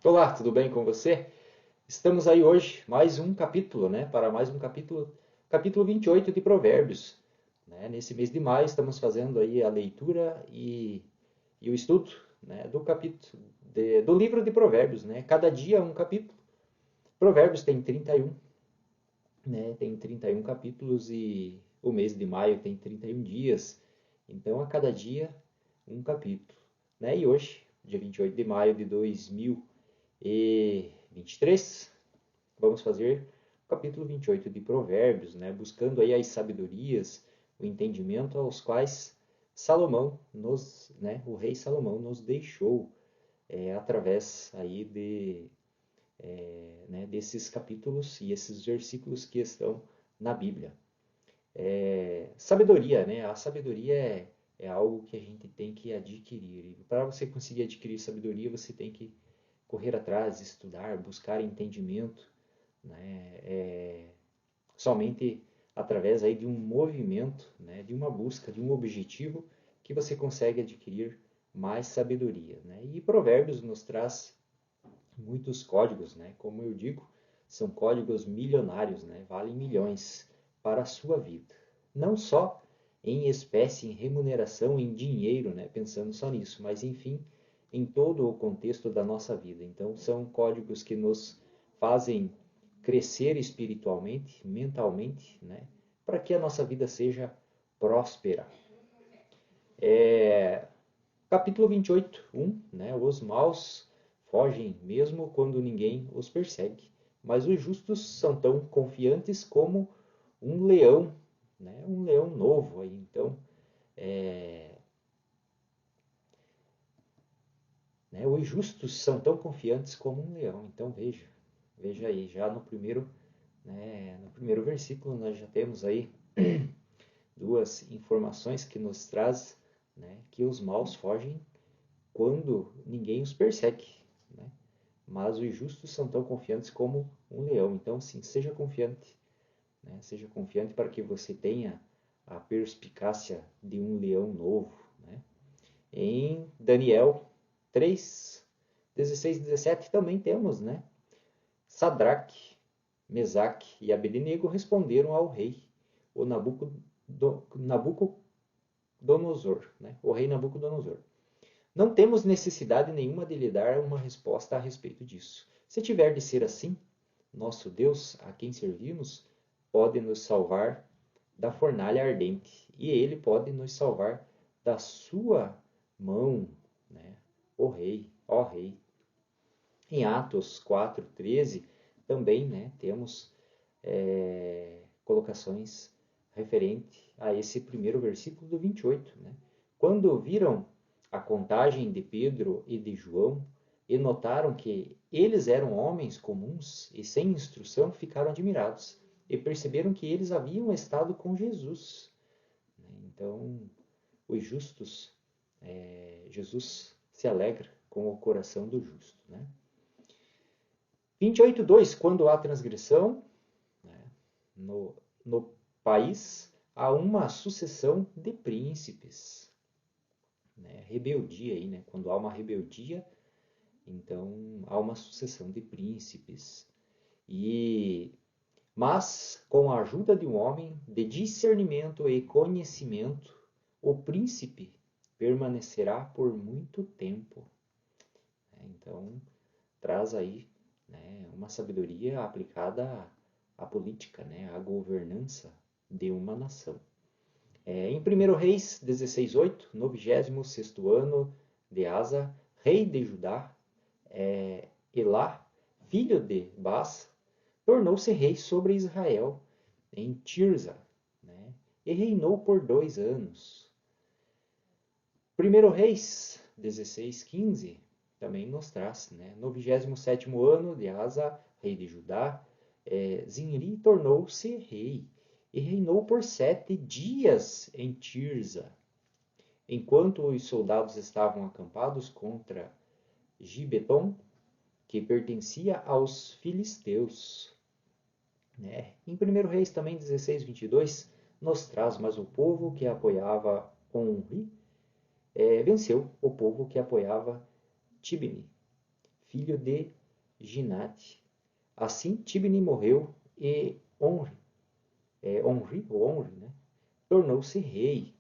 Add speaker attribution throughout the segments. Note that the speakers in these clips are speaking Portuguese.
Speaker 1: Olá, tudo bem com você? Estamos aí hoje, mais um capítulo, né? Para mais um capítulo, capítulo 28 de Provérbios. Né? Nesse mês de maio estamos fazendo aí a leitura e o estudo, né? Do capítulo, do livro de Provérbios, né? Cada dia um capítulo. Provérbios tem 31, né? Tem 31 capítulos e o mês de maio tem 31 dias. Então, a cada dia um capítulo, né? E hoje, dia 28 de maio de 2023, vamos fazer o capítulo 28 de Provérbios, né? Buscando aí as sabedorias, o entendimento aos quais o rei Salomão nos deixou através aí né, desses capítulos e esses versículos que estão na Bíblia. Sabedoria, né? A sabedoria é algo que a gente tem que adquirir. E para você conseguir adquirir sabedoria, você tem que correr atrás, estudar, buscar entendimento, né? Somente através aí de um movimento, né? De uma busca, de um objetivo, que você consegue adquirir mais sabedoria, né? E Provérbios nos traz muitos códigos, né? Como eu digo, são códigos milionários, né? Valem milhões para a sua vida. Não só em espécie, em remuneração, em dinheiro, né? Pensando só nisso, mas enfim, em todo o contexto da nossa vida. Então, são códigos que nos fazem crescer espiritualmente, mentalmente, né? Para que a nossa vida seja próspera. Capítulo 28, 1, né? Os maus fogem mesmo quando ninguém os persegue, mas os justos são tão confiantes como um leão, né? Um leão novo aí. Então, né? Os justos são tão confiantes como um leão. Então, veja aí, já no primeiro versículo nós já temos aí duas informações que nos traz, né, que os maus fogem quando ninguém os persegue, né? Mas os justos são tão confiantes como um leão. Então, sim, seja confiante, né? Seja confiante para que você tenha a perspicácia de um leão novo, né? Em Daniel 3, 16 e 17 também temos, né? Sadraque, Mesaque e Abednego responderam ao rei, o Nabucodonosor, né? O rei Nabucodonosor. Não temos necessidade nenhuma de lhe dar uma resposta a respeito disso. Se tiver de ser assim, nosso Deus, a quem servimos, pode nos salvar da fornalha ardente, e ele pode nos salvar da sua mão, né? O rei, ó rei. Em Atos 4:13 também, né, temos colocações referente a esse primeiro versículo do 28, né? Quando viram a contagem de Pedro e de João e notaram que eles eram homens comuns e sem instrução, ficaram admirados e perceberam que eles haviam estado com Jesus. Então, os justos, Jesus se alegra com o coração do justo, né? 28:2, quando há transgressão, né, no país, há uma sucessão de príncipes, né? Rebeldia aí, né? Quando há uma rebeldia, então há uma sucessão de príncipes. Mas com a ajuda de um homem de discernimento e conhecimento, o príncipe permanecerá por muito tempo. Então, traz aí, né, uma sabedoria aplicada à política, né, à governança de uma nação. Em 1 Reis 16:8, no 26º ano de Asa, rei de Judá, Elá, filho de Baasa, tornou-se rei sobre Israel em Tirza, né, e reinou por 2 anos. 1 Reis 16:15 também nos traz, né? No 27º ano de Asa, rei de Judá, Zinri tornou-se rei e reinou por 7 dias em Tirza, enquanto os soldados estavam acampados contra Gibeton, que pertencia aos filisteus, né? Em 1 Reis também 16:22 nos traz, mas o povo que apoiava Onri venceu o povo que apoiava Tibni, filho de Ginate. Assim Tibni morreu e Onri, né, tornou-se rei.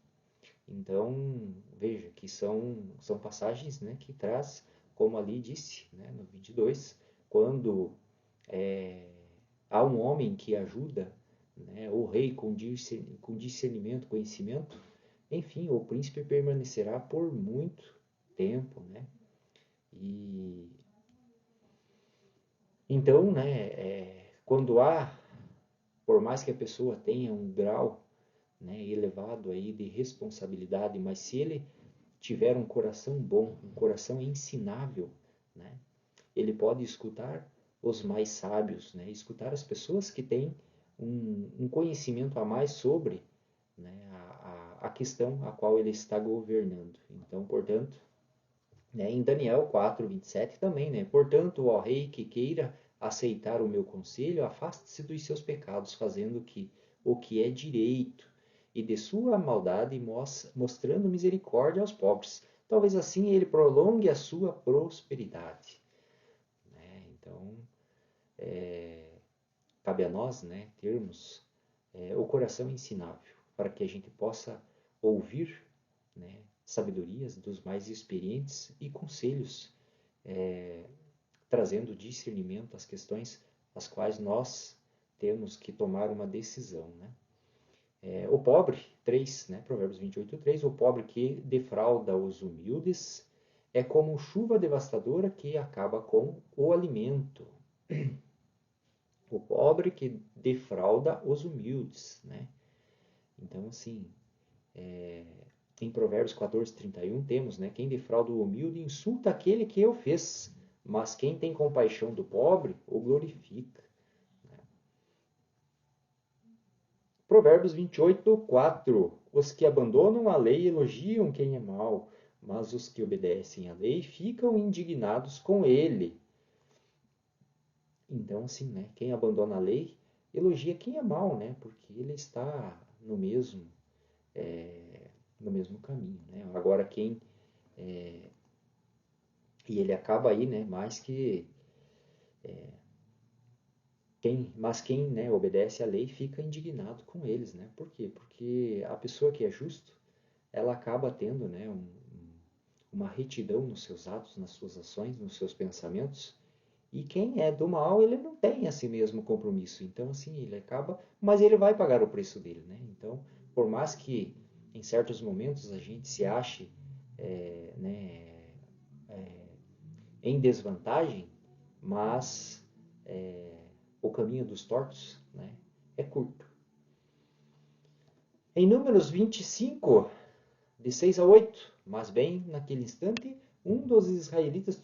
Speaker 1: Então, veja que são passagens, né, que traz, como ali disse, né, no 22, quando há um homem que ajuda, né, o rei com discernimento, conhecimento, enfim, o príncipe permanecerá por muito tempo, né? E então, né, quando há, por mais que a pessoa tenha um grau, né, elevado aí de responsabilidade, mas se ele tiver um coração bom, um coração ensinável, né, ele pode escutar os mais sábios, né, escutar as pessoas que têm um conhecimento a mais sobre, né, a questão a qual ele está governando. Então, portanto, né, em Daniel 4:27 também, né, portanto, ó rei que queira aceitar o meu conselho, afaste-se dos seus pecados, fazendo o que é direito, e de sua maldade mostrando misericórdia aos pobres. Talvez assim ele prolongue a sua prosperidade. Né? Então, cabe a nós, né, termos o coração ensinável, para que a gente possa ouvir, né, sabedorias dos mais experientes e conselhos, trazendo discernimento às questões às quais nós temos que tomar uma decisão. Né? O pobre, 3, né, Provérbios 28:3, o pobre que defrauda os humildes é como chuva devastadora que acaba com o alimento. O pobre que defrauda os humildes, né? Então, assim, em Provérbios 14:31 temos, né, quem defrauda o humilde insulta aquele que o fez, mas quem tem compaixão do pobre o glorifica. Né? Provérbios 28:4, os que abandonam a lei elogiam quem é mau, mas os que obedecem à lei ficam indignados com ele. Então, assim, né, quem abandona a lei elogia quem é mau, né, porque ele está no mesmo caminho, né? Agora e ele acaba aí, né, mais que quem, né, obedece à lei fica indignado com eles, né? Por quê? Porque a pessoa que é justo, ela acaba tendo, né, uma retidão nos seus atos, nas suas ações, nos seus pensamentos. E quem é do mal, ele não tem esse mesmo compromisso. Então, assim, ele acaba, mas ele vai pagar o preço dele, né? Então, por mais que em certos momentos a gente se ache, né, em desvantagem, mas o caminho dos tortos, né, é curto. Em Números 25, de 6 a 8, mas bem naquele instante, um dos israelitas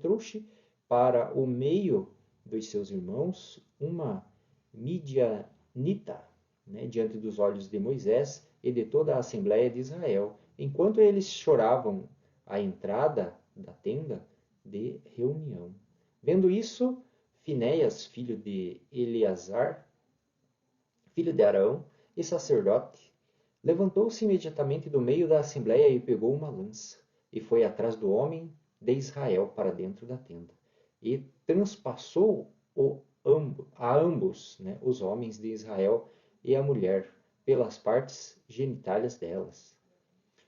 Speaker 1: trouxe para o meio dos seus irmãos uma midianita, né, diante dos olhos de Moisés e de toda a Assembleia de Israel, enquanto eles choravam à entrada da tenda de reunião. Vendo isso, Finéias, filho de Eleazar, filho de Arão e sacerdote, levantou-se imediatamente do meio da assembleia e pegou uma lança, e foi atrás do homem de Israel para dentro da tenda, e transpassou a ambos, né, os homens de Israel e a mulher, pelas partes genitálias delas.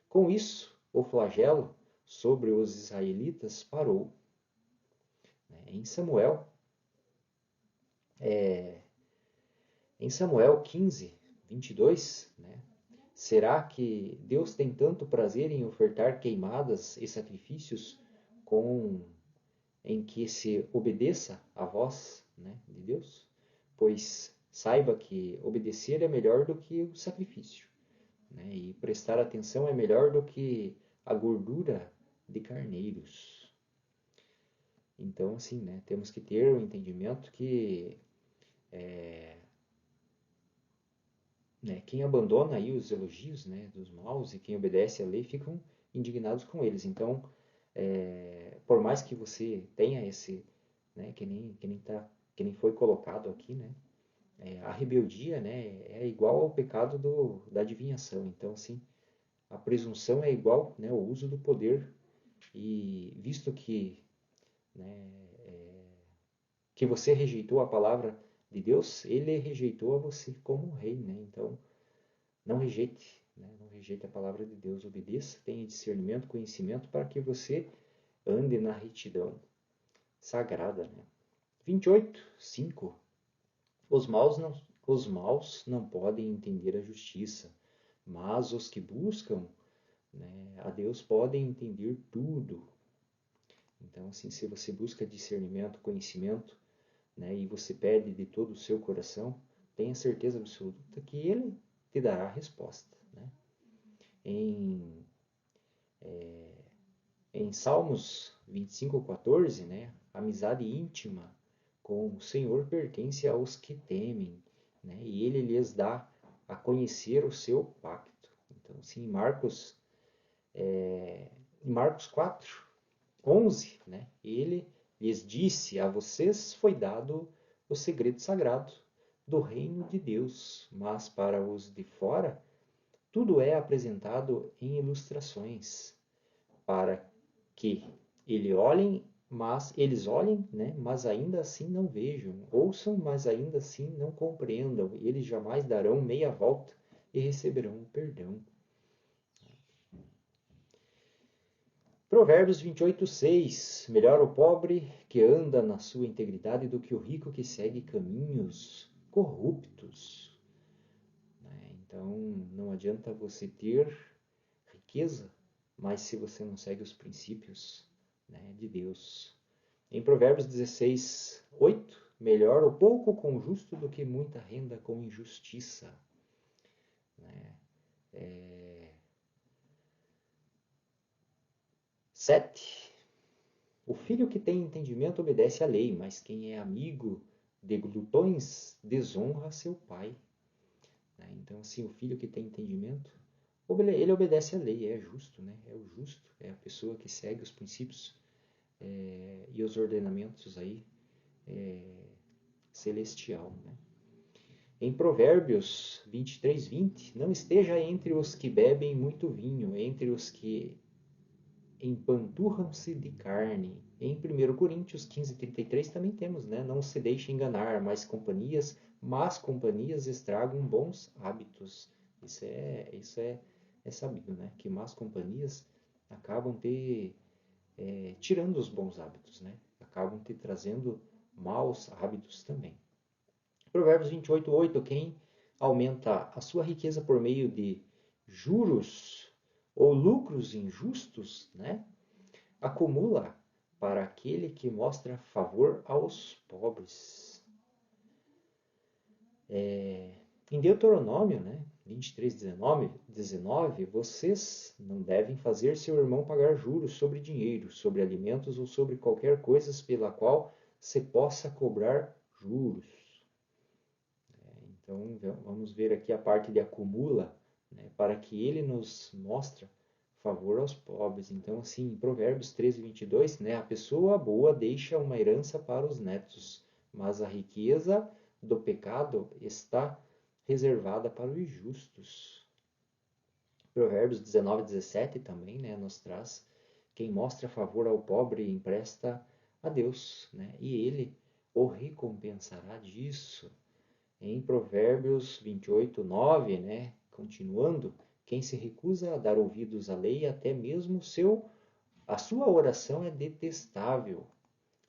Speaker 1: Com isso, o flagelo sobre os israelitas parou. Em Samuel, em Samuel 15:22, né, será que Deus tem tanto prazer em ofertar queimadas e sacrifícios em que se obedeça à voz, né, de Deus? Pois saiba que obedecer é melhor do que o sacrifício, né, e prestar atenção é melhor do que a gordura de carneiros. Então, assim, né, temos que ter o entendimento que né, quem abandona aí os elogios, né, dos maus e quem obedece à lei ficam indignados com eles. Então, por mais que você tenha esse, né, que nem foi colocado aqui, né, a rebeldia, né, é igual ao pecado da adivinhação. Então, assim, a presunção é igual, né, ao uso do poder. E visto que né, que você rejeitou a palavra de Deus, ele rejeitou a você como rei, né? Então, não rejeite, né? Não rejeite a palavra de Deus, obedeça, tenha discernimento, conhecimento para que você ande na retidão sagrada, né? 28, 5. Os maus não podem entender a justiça, mas os que buscam, né, a Deus podem entender tudo. Então, assim, se você busca discernimento, conhecimento, né, e você pede de todo o seu coração, tenha certeza absoluta que Ele te dará a resposta. Né? Em, em Salmos 25:14, né, a amizade íntima com o Senhor pertence aos que temem, né, e Ele lhes dá a conhecer o seu pacto. Então, assim, em Marcos 4:11, né, Ele lhes disse: a vocês foi dado o segredo sagrado do reino de Deus, mas para os de fora tudo é apresentado em ilustrações, para que eles olhem, né, mas ainda assim não vejam, ouçam, mas ainda assim não compreendam, eles jamais darão meia volta e receberão o perdão. Provérbios 28:6. Melhor o pobre que anda na sua integridade do que o rico que segue caminhos corruptos. Então, não adianta você ter riqueza, mas se você não segue os princípios, né, de Deus. Em Provérbios 16:8. Melhor o pouco com justo do que muita renda com injustiça. 7. O filho que tem entendimento obedece à lei, mas quem é amigo de glutões desonra seu pai. Então, assim, o filho que tem entendimento, ele obedece à lei, é justo, né? É o justo, é a pessoa que segue os princípios e os ordenamentos aí celestial, né? Em Provérbios 23:20, não esteja entre os que bebem muito vinho, entre os que empanturram-se de carne. Em 1 Coríntios 15:33 também temos, né? Não se deixe enganar, más companhias estragam bons hábitos. Isso é sabido, né? Que más companhias acabam tirando os bons hábitos, né? Acabam te trazendo maus hábitos também. Provérbios 28:8, quem aumenta a sua riqueza por meio de juros ou lucros injustos, né, acumula para aquele que mostra favor aos pobres. Em Deuteronômio, né, 23:19, vocês não devem fazer seu irmão pagar juros sobre dinheiro, sobre alimentos ou sobre qualquer coisa pela qual se possa cobrar juros. Então, vamos ver aqui a parte de acumula, né, para que ele nos mostre favor aos pobres. Então, assim, em Provérbios 13:22, né, a pessoa boa deixa uma herança para os netos, mas a riqueza do pecado está reservada para os justos. Provérbios 19:17 também, né, nos traz: quem mostra favor ao pobre empresta a Deus, né, e ele o recompensará disso. Em Provérbios 28:9, né, continuando, quem se recusa a dar ouvidos à lei, até mesmo a sua oração é detestável.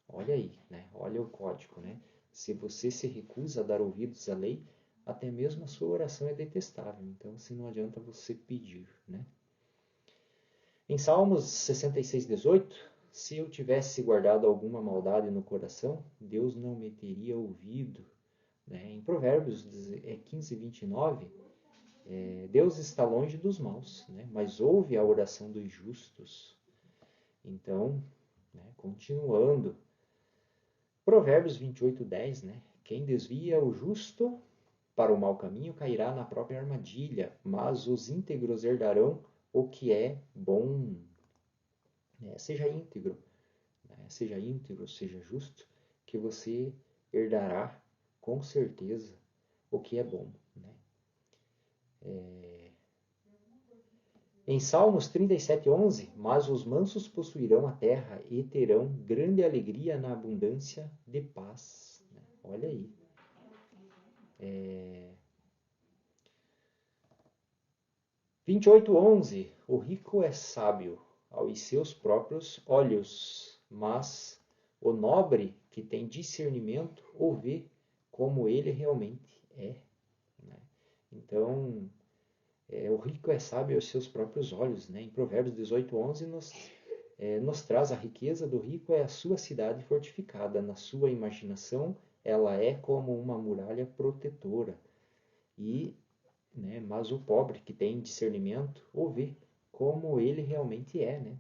Speaker 1: Olha aí, né? Olha o código, né? Se você se recusa a dar ouvidos à lei, até mesmo a sua oração é detestável. Então, assim, não adianta você pedir, né? Em Salmos 66:18, se eu tivesse guardado alguma maldade no coração, Deus não me teria ouvido. Em Provérbios 15:29, Deus está longe dos maus, né, mas ouve a oração dos justos. Então, né, continuando, Provérbios 28:10, né, quem desvia o justo para o mau caminho cairá na própria armadilha, mas os íntegros herdarão o que é bom. Seja íntegro, seja justo, que você herdará com certeza o que é bom. Né? Em Salmos 37:11, mas os mansos possuirão a terra e terão grande alegria na abundância de paz. Olha aí. 28:11, o rico é sábio aos seus próprios olhos, mas o nobre que tem discernimento o vê como ele realmente é. Então, o rico é sábio aos seus próprios olhos. Em Provérbios 18:11 nos traz a riqueza do rico é a sua cidade fortificada. Na sua imaginação, ela é como uma muralha protetora. Mas o pobre que tem discernimento o vê como ele realmente é.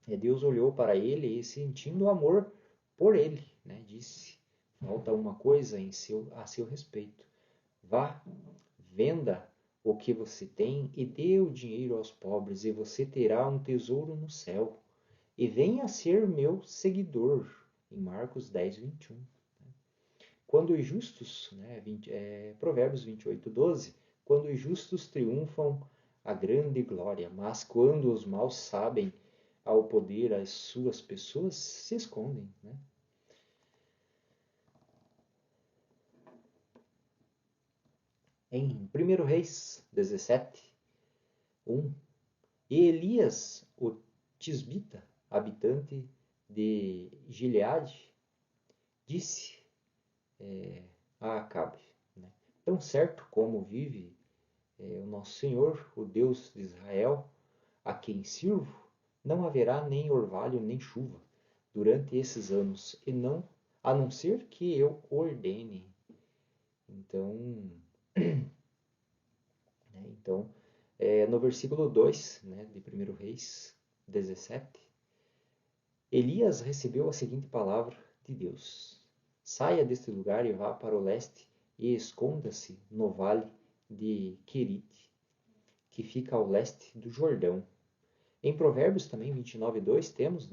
Speaker 1: Deus olhou para ele e, sentindo amor por ele, disse: falta uma coisa a seu respeito. Vá, venda o que você tem e dê o dinheiro aos pobres, e você terá um tesouro no céu. E venha ser meu seguidor. Em Marcos 10:21. Quando os justos, Provérbios 28:12, quando os justos triunfam, a grande glória, mas quando os maus sabem ao poder as suas pessoas, se escondem. Em 1 Reis 17:1, e Elias, o tisbita, habitante de Gileade, disse a Acabe: tão certo como vive o nosso Senhor, o Deus de Israel, a quem sirvo, não haverá nem orvalho nem chuva durante esses anos, a não ser que eu ordene. Então, no versículo 2, de 1 Reis 17, Elias recebeu a seguinte palavra de Deus: saia deste lugar e vá para o leste e esconda-se no vale de Querite, que fica ao leste do Jordão. Em Provérbios também 29:2 temos,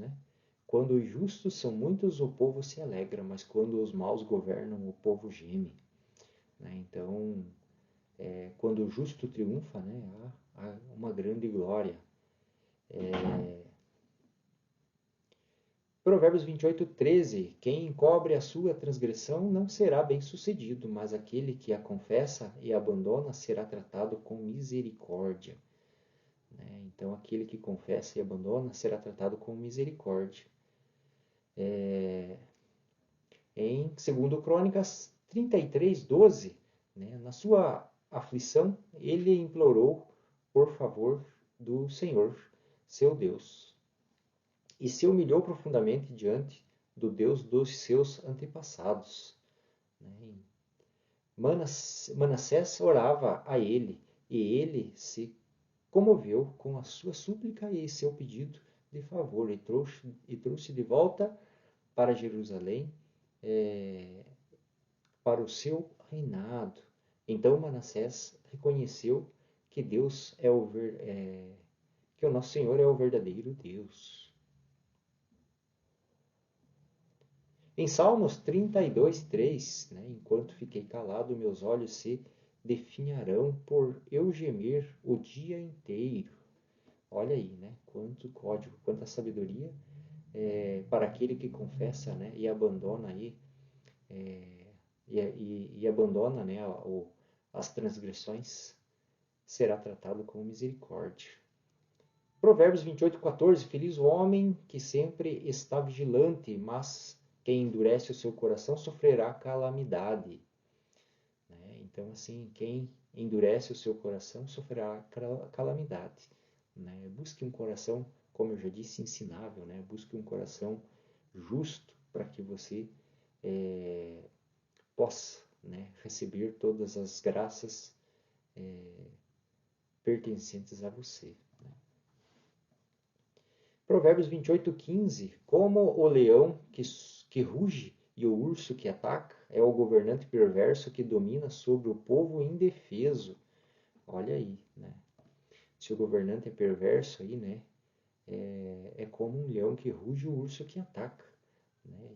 Speaker 1: quando os justos são muitos, o povo se alegra, mas quando os maus governam, o povo geme. Então, quando o justo triunfa, há uma grande glória. Provérbios 28:13, quem encobre a sua transgressão não será bem-sucedido, mas aquele que a confessa e abandona será tratado com misericórdia. Então, aquele que confessa e abandona será tratado com misericórdia. Em 2 Crônicas 33:12, na sua aflição, ele implorou por favor do Senhor, seu Deus, e se humilhou profundamente diante do Deus dos seus antepassados. Manassés orava a ele, e ele se comoveu com a sua súplica e seu pedido de favor, e trouxe de volta para Jerusalém, para o seu reinado. Então Manassés reconheceu que Deus que o nosso Senhor é o verdadeiro Deus. Em Salmos 32:3, enquanto fiquei calado, meus olhos se definharão por eu gemer o dia inteiro. Olha aí, quanto código, quanta sabedoria para aquele que confessa, e abandona aí, e abandona, as transgressões, será tratado com misericórdia. Provérbios 28:14, feliz o homem que sempre está vigilante, mas quem endurece o seu coração sofrerá calamidade. Então, assim, quem endurece o seu coração sofrerá calamidade. Busque um coração, como eu já disse, ensinável. Busque um coração justo para que você possa receber todas as graças pertencentes a você. Provérbios 28:15, como o leão que ruge e o urso que ataca, é o governante perverso que domina sobre o povo indefeso. Olha aí, se o governante é perverso aí, é como um leão que ruge e o urso que ataca.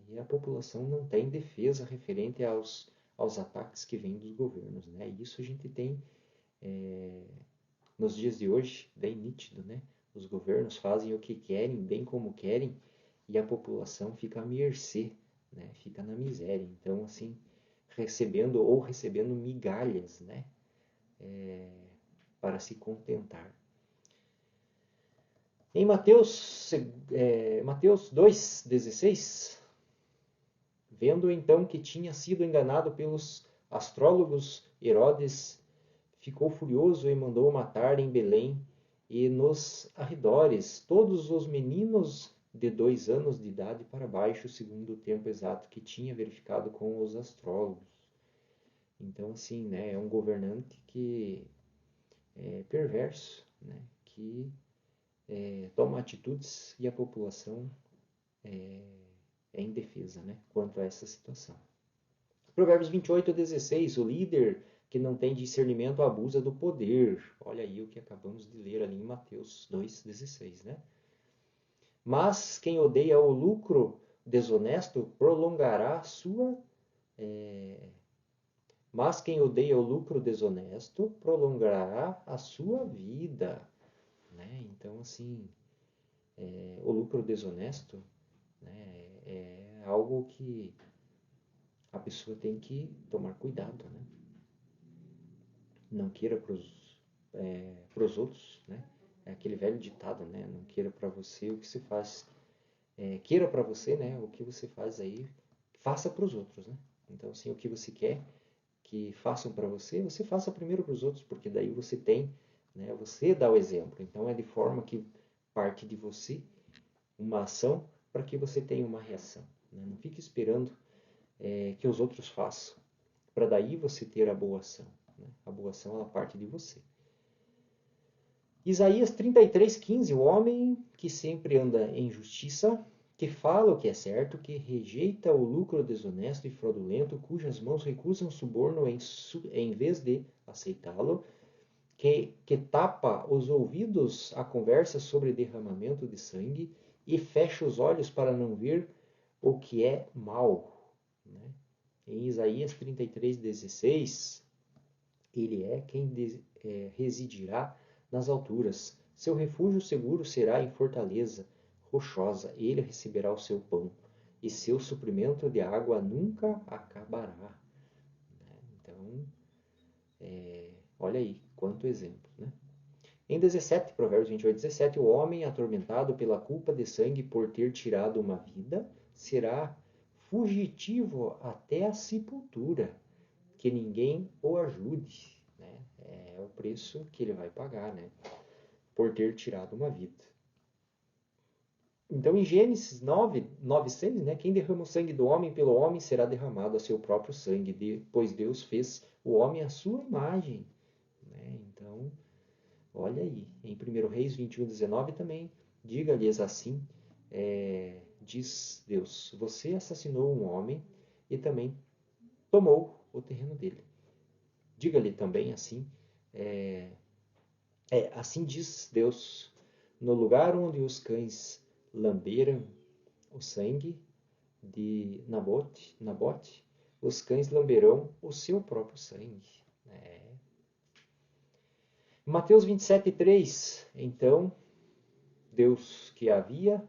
Speaker 1: E a população não tem defesa referente aos ataques que vêm dos governos. E isso a gente tem nos dias de hoje, bem nítido, né? Os governos fazem o que querem, bem como querem, e a população fica à mercê, né? Fica na miséria. Então, assim, recebendo migalhas, né? Para se contentar. Em Mateus 2,16, vendo então que tinha sido enganado pelos astrólogos, Herodes ficou furioso e mandou matar em Belém e nos arredores todos os meninos de 2 anos de idade para baixo, segundo o tempo exato que tinha verificado com os astrólogos. Então, assim, né, é um governante que é perverso, né, que toma atitudes e a população é indefesa, né, quanto a essa situação. Provérbios 28:16, o líder que não tem discernimento abusa do poder. Olha aí o que acabamos de ler ali em Mateus 2,16, né? Mas quem odeia o lucro desonesto prolongará a sua... Mas quem odeia o lucro desonesto prolongará a sua vida. Né? Então, assim, o lucro desonesto, né, é algo que a pessoa tem que tomar cuidado, né? Não queira para os outros, né? É aquele velho ditado, né? Não queira para você o que se faz, queira para você, né? O que você faz aí, faça para os outros, né? Então, assim, o que você quer que façam para você, você faça primeiro para os outros, porque daí você tem, né? Você dá o exemplo. Então, é de forma que parte de você uma ação para que você tenha uma reação. Né? Não fique esperando que os outros façam, para daí você ter a boa ação. Né? A boa ação ela parte de você. Isaías 33:15, o homem que sempre anda em justiça, que fala o que é certo, que rejeita o lucro desonesto e fraudulento, cujas mãos recusam suborno em vez de aceitá-lo, que tapa os ouvidos a conversa sobre derramamento de sangue e fecha os olhos para não ver o que é mal. Né? Em Isaías 33:16, ele é quem residirá nas alturas. Seu refúgio seguro será em fortaleza rochosa. Ele receberá o seu pão, e seu suprimento de água nunca acabará. Então, olha aí, quanto exemplo. Né? Em 17, Provérbios 28:17, o homem atormentado pela culpa de sangue por ter tirado uma vida será fugitivo até a sepultura, que ninguém o ajude. Né? É o preço que ele vai pagar, né? Por ter tirado uma vida. Então, em Gênesis 9:6, né? Quem derrama o sangue do homem pelo homem será derramado a seu próprio sangue, pois Deus fez o homem à sua imagem. Né? Então, olha aí. Em 1 Reis 21:19 também, diga-lhes assim, diz Deus, você assassinou um homem e também tomou o terreno dele. Diga-lhe também assim, assim diz Deus, no lugar onde os cães lamberam o sangue de Nabote, os cães lamberão o seu próprio sangue. Mateus 27:3, então, Deus que havia...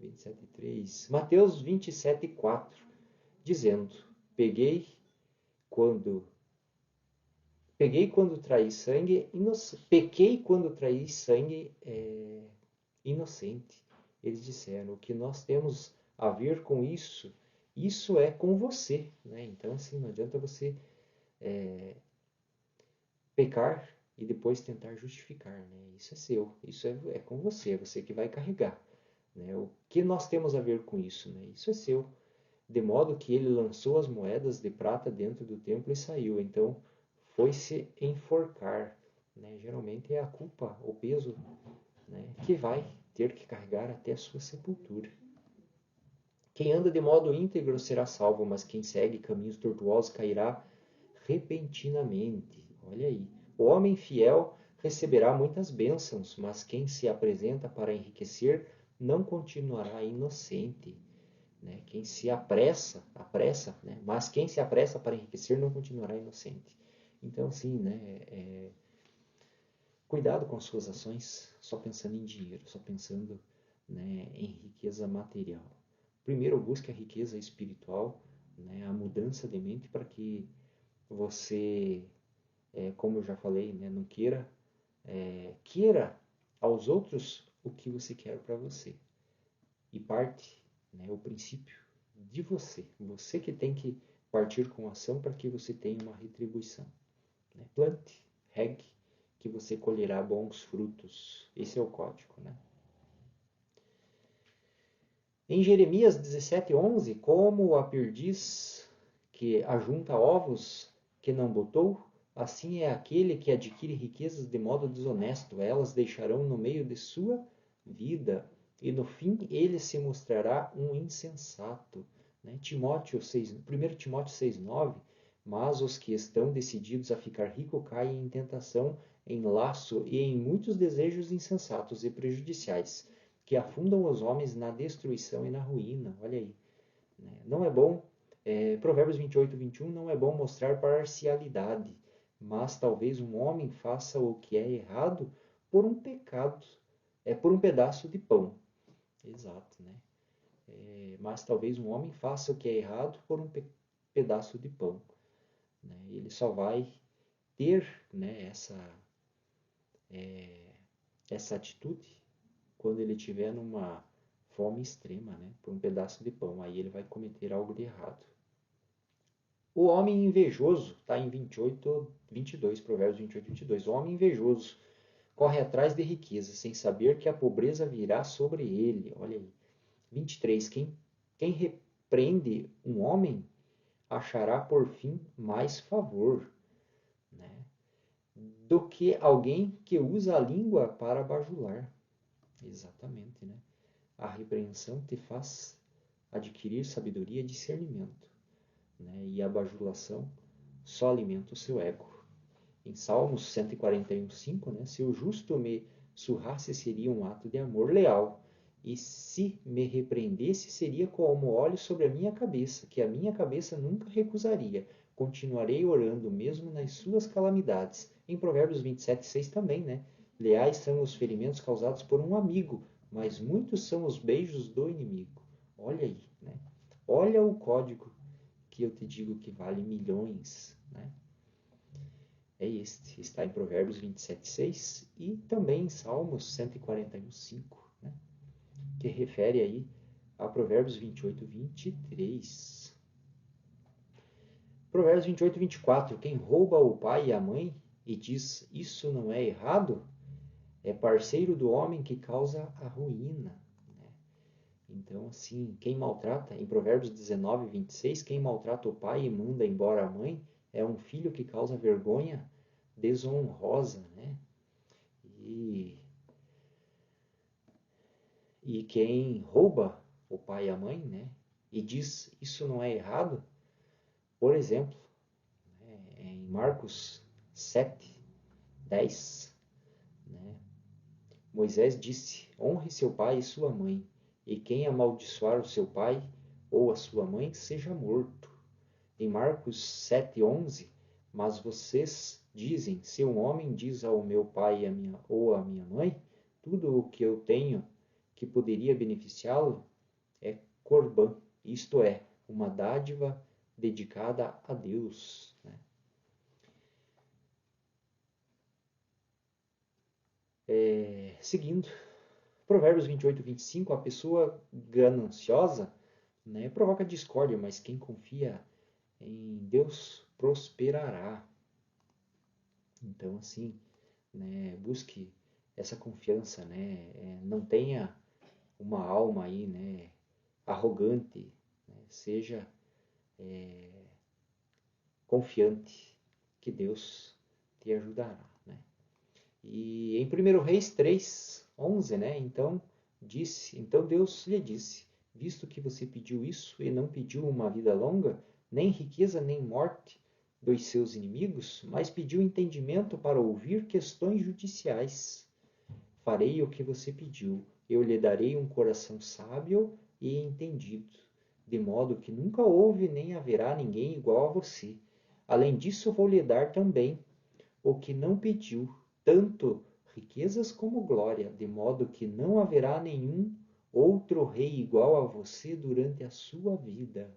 Speaker 1: 27:3, Mateus 27:4, dizendo, pequei quando traí sangue inocente. Eles disseram, o que nós temos a ver com isso é com você. Né? Então, assim, não adianta você pecar e depois tentar justificar. Né? Isso é seu, isso é com você, é você que vai carregar. Né? O que nós temos a ver com isso? Né? Isso é seu. De modo que ele lançou as moedas de prata dentro do templo e saiu. Então, foi se enforcar. Né? Geralmente é a culpa, o peso, né? Que vai ter que carregar até a sua sepultura. Quem anda de modo íntegro será salvo, mas quem segue caminhos tortuosos cairá repentinamente. Olha aí. O homem fiel receberá muitas bênçãos, mas quem se apresenta para enriquecer não continuará inocente. Né? Quem se apressa, né? Mas quem se apressa para enriquecer não continuará inocente. Então, assim, né, cuidado com as suas ações só pensando em dinheiro, só pensando, né, em riqueza material. Primeiro, busque a riqueza espiritual, né, a mudança de mente para que você, como eu já falei, né, não queira aos outros o que você quer para você. E parte, né, o princípio de você. Você que tem que partir com ação para que você tenha uma retribuição. Né? Plante, regue, que você colherá bons frutos. Esse é o código. Né? Em Jeremias 17:11, como a perdiz que ajunta ovos que não botou, assim é aquele que adquire riquezas de modo desonesto. Elas deixarão no meio de sua vida, e no fim ele se mostrará um insensato. Né? 1 Timóteo 6:9, mas os que estão decididos a ficar rico caem em tentação, em laço e em muitos desejos insensatos e prejudiciais, que afundam os homens na destruição e na ruína. Olha aí. Né? Não é bom, Provérbios 28:21, não é bom mostrar parcialidade, mas talvez um homem faça o que é errado por um pecado, por um pedaço de pão. Exato, né? Mas talvez um homem faça o que é errado por um pedaço de pão. Né? Ele só vai ter, né, essa atitude quando ele estiver numa fome extrema, né, por um pedaço de pão. Aí ele vai cometer algo de errado. O homem invejoso, está em 22, Provérbios 22. O homem invejoso corre atrás de riqueza, sem saber que a pobreza virá sobre ele. Olha aí. 23. Quem repreende um homem achará por fim mais favor, né, do que alguém que usa a língua para bajular. Exatamente, né? A repreensão te faz adquirir sabedoria e discernimento, né? E a bajulação só alimenta o seu ego. Em Salmos 141:5, né? Se o justo me surrasse, seria um ato de amor leal, e se me repreendesse, seria como óleo sobre a minha cabeça, que a minha cabeça nunca recusaria. Continuarei orando mesmo nas suas calamidades. Em Provérbios 27:6 também, né? Leais são os ferimentos causados por um amigo, mas muitos são os beijos do inimigo. Olha aí, né? Olha o código que eu te digo que vale milhões, né? É este, está em Provérbios 27:6 e também em Salmos 141:5, né? Que refere aí a Provérbios 28:23. Provérbios 28:24, quem rouba o pai e a mãe e diz isso não é errado, é parceiro do homem que causa a ruína. Né? Então, assim, quem maltrata, em Provérbios 19:26, quem maltrata o pai e manda embora a mãe é um filho que causa vergonha desonrosa, né? E quem rouba o pai e a mãe, né? E diz isso não é errado, por exemplo, né, em Marcos 7:10, né? Moisés disse: honre seu pai e sua mãe, e quem amaldiçoar o seu pai ou a sua mãe seja morto. Em Marcos 7:11, mas vocês dizem: se um homem diz ao meu pai ou à minha mãe, tudo o que eu tenho que poderia beneficiá-lo é Corban, isto é, uma dádiva dedicada a Deus. Né? Seguindo, Provérbios 28:25, a pessoa gananciosa, né, provoca discórdia, mas quem confia em Deus prosperará. Então, assim, né, busque essa confiança, né, não tenha uma alma aí, né, arrogante, né, seja confiante que Deus te ajudará, né. E em 1 Reis 3:11, né, então Deus lhe disse, visto que você pediu isso e não pediu uma vida longa, nem riqueza nem morte dos seus inimigos, mas pediu entendimento para ouvir questões judiciais. Farei o que você pediu. Eu lhe darei um coração sábio e entendido, de modo que nunca houve nem haverá ninguém igual a você. Além disso, vou lhe dar também o que não pediu, tanto riquezas como glória, de modo que não haverá nenhum outro rei igual a você durante a sua vida.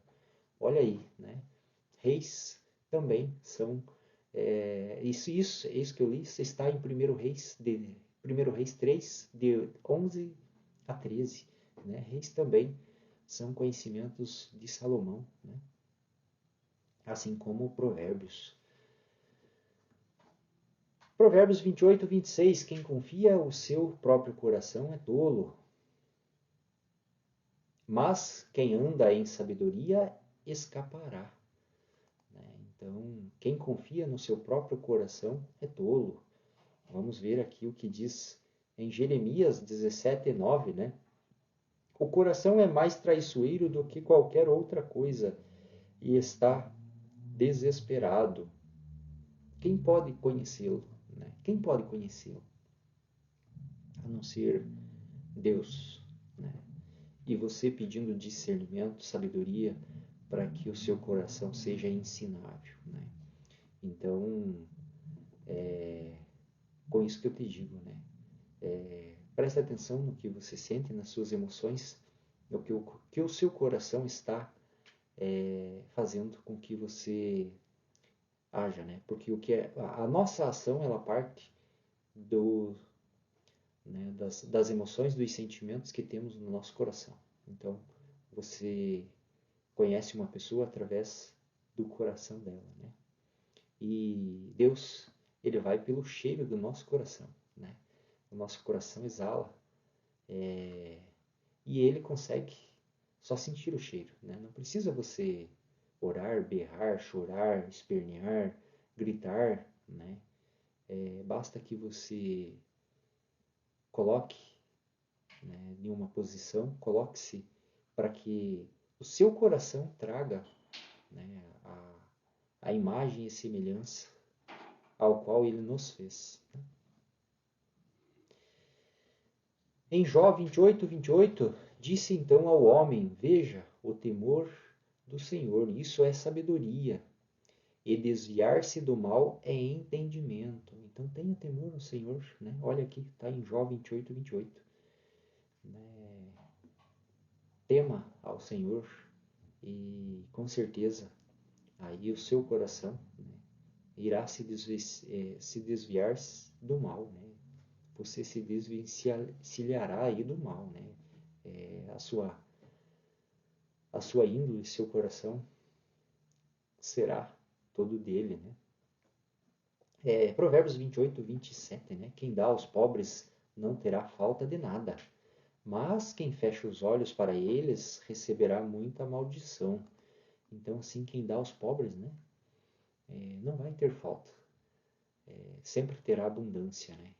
Speaker 1: Olha aí, né? Reis também são isso que eu li, está em 1 Reis 3, de 11 a 13. Né? Reis também são conhecimentos de Salomão, né? Assim como Provérbios. Provérbios 28, 26. Quem confia o seu próprio coração é tolo, mas quem anda em sabedoria escapará. Então, quem confia no seu próprio coração é tolo. Vamos ver aqui o que diz em Jeremias 17, 9, né? O coração é mais traiçoeiro do que qualquer outra coisa e está desesperado. Quem pode conhecê-lo? Né? Quem pode conhecê-lo? A não ser Deus. Né? E você pedindo discernimento, sabedoria, para que o seu coração seja ensinável. Né? Então, com isso que eu te digo, né? Preste atenção no que você sente, nas suas emoções, no que o seu coração está fazendo com que você haja, né? Porque a nossa ação, ela parte das emoções, dos sentimentos que temos no nosso coração. Então, você conhece uma pessoa através do coração dela, né? E Deus, ele vai pelo cheiro do nosso coração, né? O nosso coração exala e ele consegue só sentir o cheiro, né? Não precisa você orar, berrar, chorar, espernear, gritar, né? Basta que você coloque, né, em uma posição, coloque-se para que o seu coração traga, né, a imagem e semelhança ao qual ele nos fez. Em Jó 28, 28, disse então ao homem: veja, o temor do Senhor, isso é sabedoria, e desviar-se do mal é entendimento. Então tenha temor ao Senhor, né? Olha aqui, está em Jó 28, 28. Né? Tema ao Senhor e com certeza aí o seu coração, né, irá se desviar do mal, né? Você se desvencilhará aí do mal, né? A sua índole, seu coração será todo dele, né? Provérbios 28, 27, né? Quem dá aos pobres não terá falta de nada, mas quem fecha os olhos para eles receberá muita maldição. Então, assim, quem dá aos pobres, né? Não vai ter falta. Sempre terá abundância, né?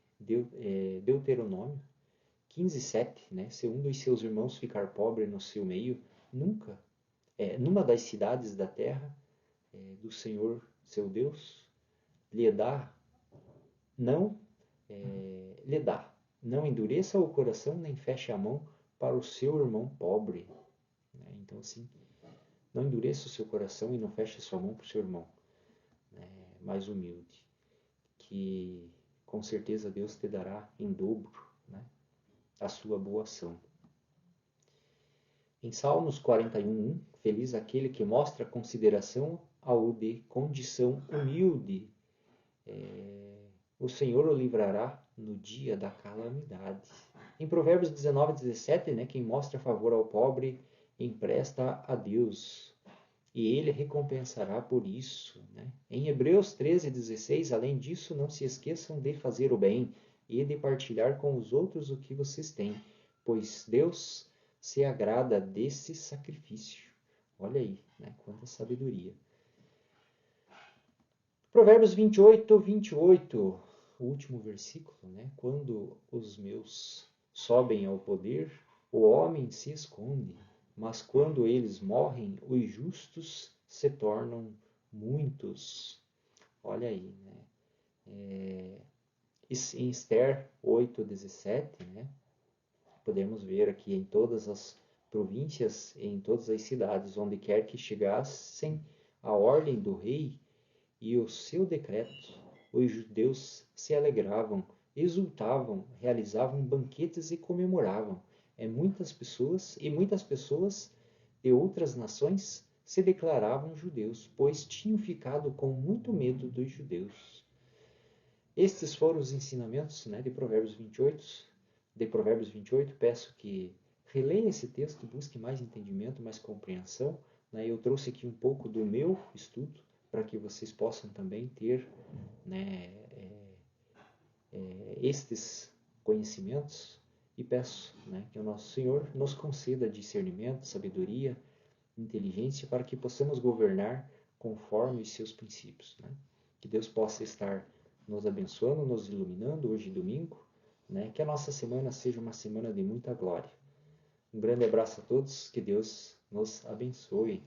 Speaker 1: Deuteronômio 15, 7, né? Se um dos seus irmãos ficar pobre no seu meio, nunca, numa das cidades da terra do Senhor, seu Deus, lhe dá, não lhe dá. Não endureça o coração, nem feche a mão para o seu irmão pobre. Né? Então, assim, não endureça o seu coração e não feche a sua mão para o seu irmão mais humilde, que com certeza Deus te dará em dobro, né, a sua boa ação. Em Salmos 41:1, feliz aquele que mostra consideração ao de condição humilde. O Senhor o livrará no dia da calamidade. Em Provérbios 19:17, né, quem mostra favor ao pobre empresta a Deus, e ele recompensará por isso. Né? Em Hebreus 13:16, além disso, não se esqueçam de fazer o bem e de partilhar com os outros o que vocês têm, pois Deus se agrada desse sacrifício. Olha aí, né? Quanta sabedoria. Provérbios 28, 28, o último versículo, né? Quando os meus sobem ao poder, o homem se esconde, mas quando eles morrem, os justos se tornam muitos. Olha aí, né? Em Esther 8:17, né? Podemos ver aqui em todas as províncias, em todas as cidades, onde quer que chegassem a ordem do rei, e o seu decreto, os judeus se alegravam, exultavam, realizavam banquetes e comemoravam. Muitas pessoas de outras nações se declaravam judeus, pois tinham ficado com muito medo dos judeus. Estes foram os ensinamentos, né, de Provérbios 28. Peço que releia esse texto, busque mais entendimento, mais compreensão. Né? Eu trouxe aqui um pouco do meu estudo, para que vocês possam também ter, né, estes conhecimentos, e peço, né, que o nosso Senhor nos conceda discernimento, sabedoria, inteligência, para que possamos governar conforme os seus princípios. Né? Que Deus possa estar nos abençoando, nos iluminando hoje domingo, né? Que a nossa semana seja uma semana de muita glória. Um grande abraço a todos, que Deus nos abençoe.